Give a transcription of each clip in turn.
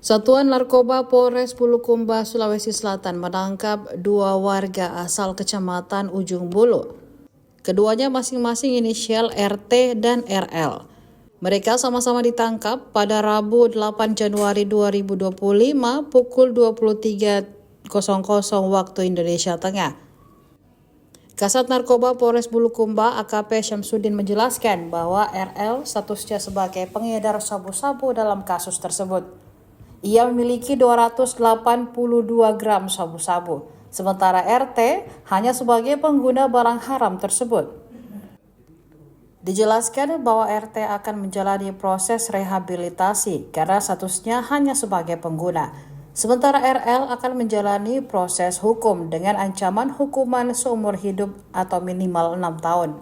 Satuan Narkoba Polres Bulukumba, Sulawesi Selatan menangkap 2 warga asal Kecamatan Ujung Bulu. Keduanya masing-masing inisial RT dan RL. Mereka sama-sama ditangkap pada Rabu 8 Januari 2025 pukul 23.00 waktu Indonesia Tengah. Kasat Narkoba Polres Bulukumba AKP Syamsuddin menjelaskan bahwa RL statusnya sebagai pengedar sabu-sabu dalam kasus tersebut. Ia memiliki 282 gram sabu-sabu, sementara RT hanya sebagai pengguna barang haram tersebut. Dijelaskan bahwa RT akan menjalani proses rehabilitasi karena statusnya hanya sebagai pengguna, sementara RL akan menjalani proses hukum dengan ancaman hukuman seumur hidup atau minimal 6 tahun.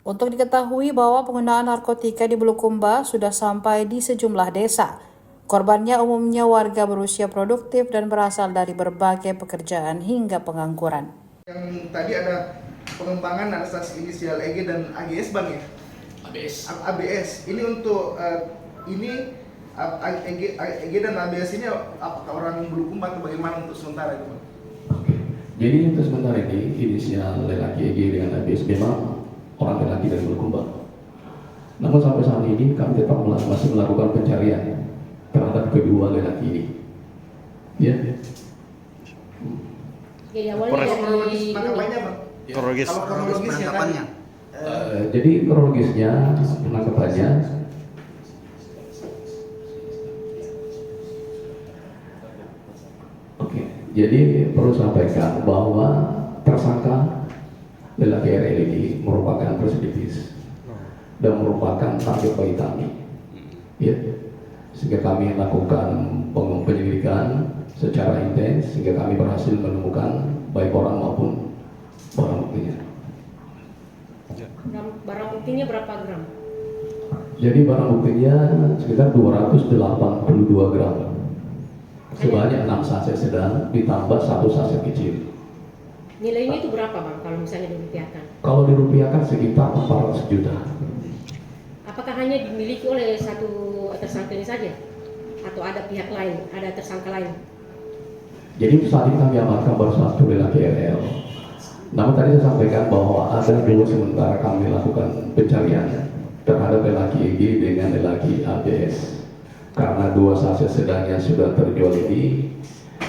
Untuk diketahui bahwa penggunaan narkotika di Bulukumba sudah sampai di sejumlah desa. Korbannya umumnya warga berusia produktif dan berasal dari berbagai pekerjaan hingga pengangguran. Yang tadi ada pengembangan atas inisial EG dan AGS Bang ya? ABS. Ini untuk EG dan ABS ini apakah orang Bulukumba atau bagaimana untuk sementara itu Bang? Jadi untuk sementara ini inisial lelaki EG dengan ABS memang orang lelaki dari Bulukumba. Namun sampai saat ini kami tetap masih melakukan pencarian terhadap kedua lelaki ini. Ya. Jadi awalnya kronologis penangkapannya Bang? Kronologis penangkapannya. Jadi kronologisnya penangkapannya jadi perlu sampaikan bahwa tersangka lelaki RL ini merupakan residivis dan merupakan target bagi kami. Ya. Sehingga kami lakukan penyelidikan secara intens sehingga kami berhasil menemukan baik orang maupun barang buktinya. Barang buktinya berapa gram? Jadi barang buktinya sekitar 282 gram. Sebanyak 6 saset sedang ditambah 1 saset kecil. Nilainya itu berapa Bang kalau misalnya dirupiahkan? Kalau dirupiahkan sekitar 400 juta. Apakah hanya dimiliki oleh satu tersangka ini saja? Atau ada pihak lain, ada tersangka lain? Jadi saat ini kami amankan baru satu lelaki RL. Namun tadi saya sampaikan bahwa ada dua sementara kami lakukan pencarian terhadap lelaki EG dengan lelaki ABS. Karena 2 saset sedangnya sudah terjual ini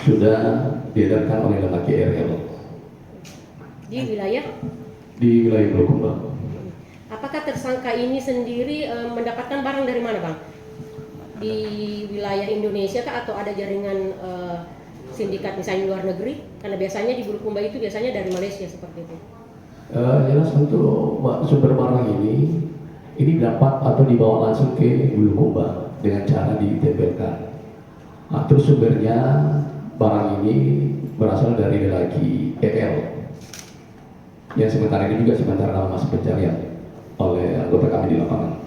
sudah diedarkan oleh lelaki RL. Di wilayah? Di wilayah Bulukumba. Apakah tersangka ini sendiri mendapatkan barang dari mana Bang? Di wilayah Indonesia kah atau ada jaringan sindikat misalnya luar negeri? Karena biasanya di Bulukumba itu biasanya dari Malaysia seperti itu. Jelas untuk sumber barang ini dapat atau dibawa langsung ke Bulukumba dengan cara ditempelkan. Nah, terus sumbernya barang ini berasal dari lelaki EL. Yang sementara ini juga sementara dalam masa pencarian oleh anggota kami di lapangan.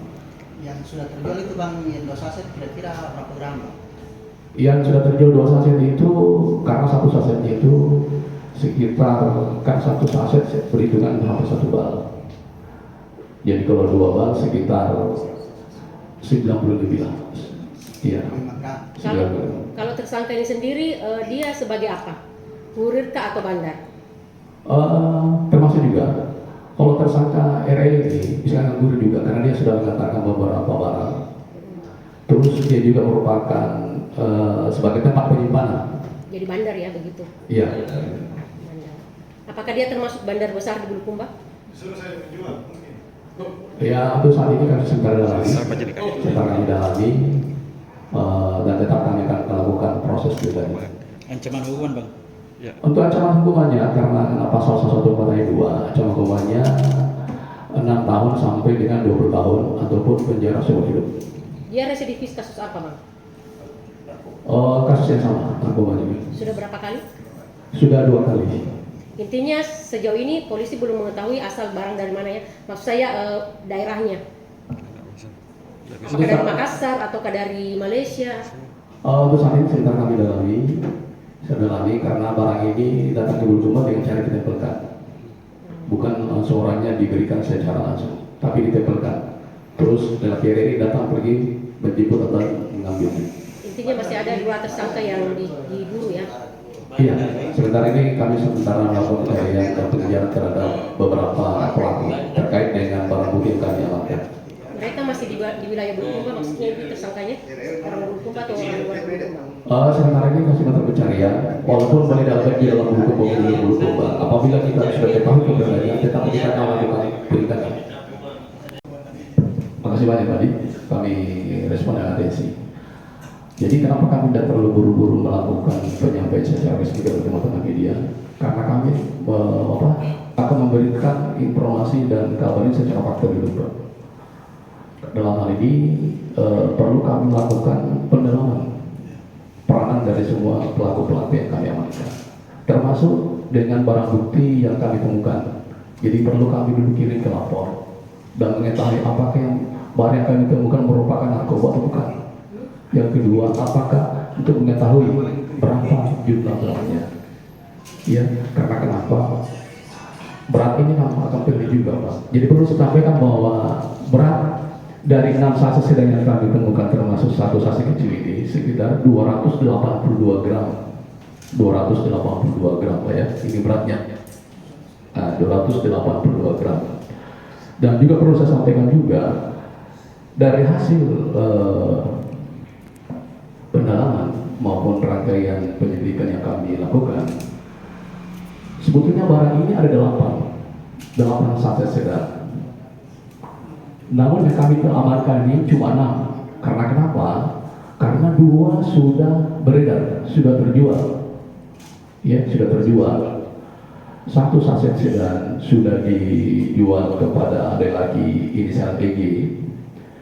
Yang sudah terjual itu Bang, yang 2 saset kira-kira berapa gram Bang? Yang sudah terjual 2 saset itu karena 1 sasetnya itu sekitar kan 1 saset berhitungan hampir 1 bal. Jadi kalau 2 bal sekitar 90 lebih lah. Iya. Kalau tersangka ini sendiri dia sebagai apa? Kurir kah atau bandar? Termasuk juga. Kalau tersangka RL ini bisa nganggur juga karena dia sudah mengatakan beberapa barang. Terus dia juga merupakan sebagai tempat penyimpanan. Jadi bandar ya begitu? Iya. Bandar. Apakah dia termasuk bandar besar di Bulukumba? Ya untuk saat ini kami sedang dalami dan tetap kami akan melakukan proses juga. Ancaman hukuman Bang? Ya. Untuk ancaman hukumannya karena pasal 112 ancaman hukumannya 6 tahun sampai dengan 20 tahun ataupun penjara seumur hidup. Dia residivis kasus apa Bang? Kasus yang sama narkoba juga. Sudah berapa kali? Sudah 2 kali. Intinya sejauh ini polisi belum mengetahui asal barang dari mana ya. Maksud saya daerahnya. Apakah dari Makassar ataukah dari Malaysia? Untuk saat ini sebentar kami dalami karena barang ini datang ke Bulukumba dengan cara ditempelkan. Bukan seorangnya diberikan secara langsung, tapi ditempelkan. Terus lelaki ini datang pergi menjemput atau mengambil. intinya masih ada 2 tersangka yang diburu ya. Iya, sebentar ini kami sementara melakukan pencarian dan pengejaran terhadap beberapa pelaku terkait dengan barang bukti yang kami amankan. Mereka masih di wilayah Bulukumba, maksudnya itu tersangkanya orang Bulukumba atau orang luar Bulukumba? Sementara ini masih melakukan pencarian, walaupun boleh dapat di dalam Bulukumba. Apabila kita sudah ketahui keberadaannya, tetap kita akan melakukan penindakan. Makasih banyak tadi, kami respon dengan atensi. Jadi kenapa kami tidak terlalu buru-buru melakukan penyampaian secara resmi ke teman-teman media? Karena kami akan memberikan informasi dan kabar ini secara fakta dulu, Pak. Dalam hal ini perlu kami melakukan pendalaman peranan dari semua pelaku-pelaku yang kami amankan, termasuk dengan barang bukti yang kami temukan. Jadi perlu kami dulu kirim ke lapor dan mengetahui apakah yang barang yang kami temukan merupakan narkoba atau bukan. Yang kedua, apakah untuk mengetahui berapa jumlah beratnya? Ya, karena kenapa? Berat ini akan penting juga, Pak. Jadi perlu saya sampaikan bahwa berat dari 6 sasis sedang yang kami temukan termasuk 1 sasis kecil ini sekitar 282 gram. 282 gram, Pak ya. Ini beratnya. 282 gram. Dan juga perlu saya sampaikan juga dari hasil pendalaman maupun rangkaian penyelidikan yang kami lakukan, sebetulnya barang ini ada 8 saset sedang. Namun yang kami amankan ini cuma 6. Karena kenapa? Karena 2 sudah beredar, sudah terjual. Ya, sudah terjual. 1 saset sedang sudah dijual kepada ada lagi inisial EG.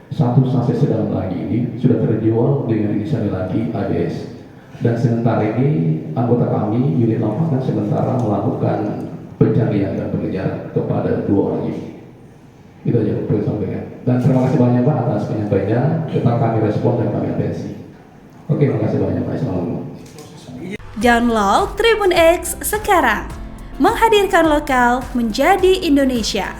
1 saset sedang lagi ini sudah terjual dengan inisial lagi ADS. Dan sementara ini anggota kami unit lapangan sementara melakukan pencarian dan pengejaran kepada 2 orang ini. Itu aja perlu sampaikan. Dan terima kasih banyak Pak atas penyampaiannya. Tetap kami respon dan kami atensi. Oke, terima kasih banyak Pak. Assalamualaikum. Download Tribun X sekarang. Menghadirkan lokal menjadi Indonesia.